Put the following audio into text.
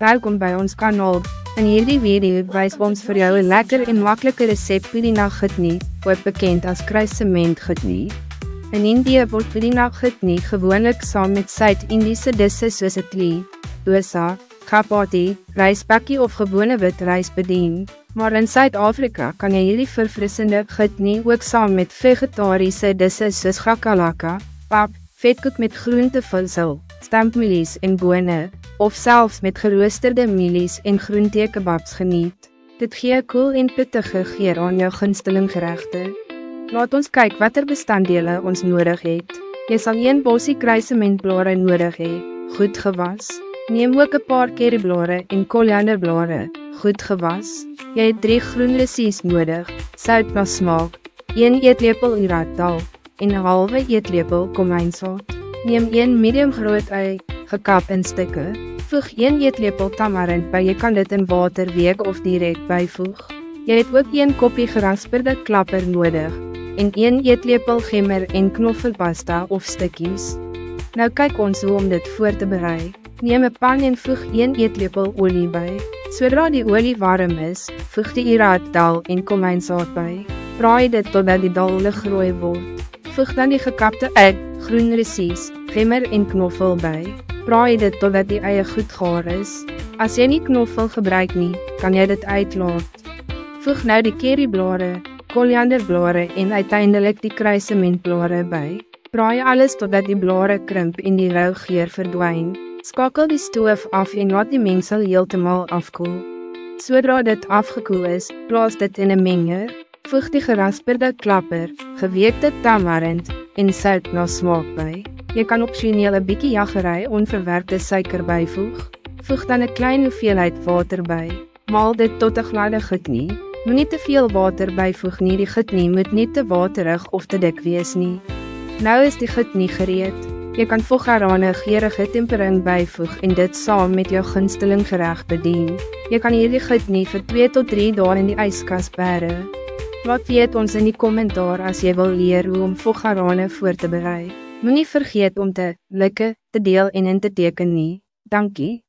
Welkom bij ons kanaal. In hierdie video wys ons vir jou 'n lekker en maklike resep pudina chutney, ook bekend as kruissement chutney. In Indië word pudina chutney gewoonlik saam met Suid-Indiese disse soos idli, dosa, chapati, rysbakkie of gewone wit rys bedien. Maar in Suid-Afrika kan jy hierdie verfrissende chutney ook saam met vegetariese disse soos chakalaka, pap, vetkoek met groentevulsel, stampmielies en bone, of selfs met geroosterde mielies en groentekebabs geniet. Dit gee 'n koel en pittige geur aan jou gunsteling geregte. Laat ons kyk watter bestanddele ons nodig het. Jy sal 1 bossie kruissementblare nodig hê, goed gewas. Neem ook 'n paar curryblare en korianderblare, goed gewas. Jy het 3 groen russies nodig, sout na smaak, 1 eetlepel iraatdal en 'n halwe eetlepel komijnsaad. Neem 1 medium groot ei, gekap in stukke. Voeg 1 eetlepel tamarind by, jy kan dit in water week of direct byvoeg. Jy het ook 1 koppie gerasperde klapper nodig, en 1 eetlepel gemmer en knoffelpasta of stukkies. Nou kyk ons hoe om dit voor te berei. Neem 'n pan en voeg 1 eetlepel olie by. Sodra die olie warm is, voeg die iraatdal en komijnsaad by. Braai dit totdat die dal ligrooi word. Voeg dan die gekapte ei, groen russies, gemmer en knoffel by. Braai dit totdat die eie goed gaar is. As jy nie knoffel gebruik nie, kan jy dit uitlaat. Voeg nou die curryblare, korianderblare en uiteindelik die kruissementblare by. Braai alles totdat die blare krimp en die rou geur verdwyn. Skakel die stoof af en laat die mengsel heeltemal afkoel. Sodra dit afgekoel is, plaas dit in 'n menger. Voeg die gerasperde klapper, geweekte tamarind en sout na smaak by. Jy kan opsioneel 'n bietjie jaggery onverwerkte suiker byvoeg. Voeg dan 'n klein hoeveelheid water by. Maal dit tot 'n gladde chutney. Moenie te veel water byvoeg nie, die chutney moet nie te waterig of te dik wees nie. Nou is die chutney gereed. Jy kan fogarane geurige tempering byvoeg en dit saam met jou gunsteling gereg bedien. Jy kan hierdie chutney vir 2 tot 3 dae in die yskas bære. Laat weet ons in die kommentaar as jy wil leer hoe om fogarane voor te berei. Moenie vergeet om te like, te deel en in te teken nie. Dankie.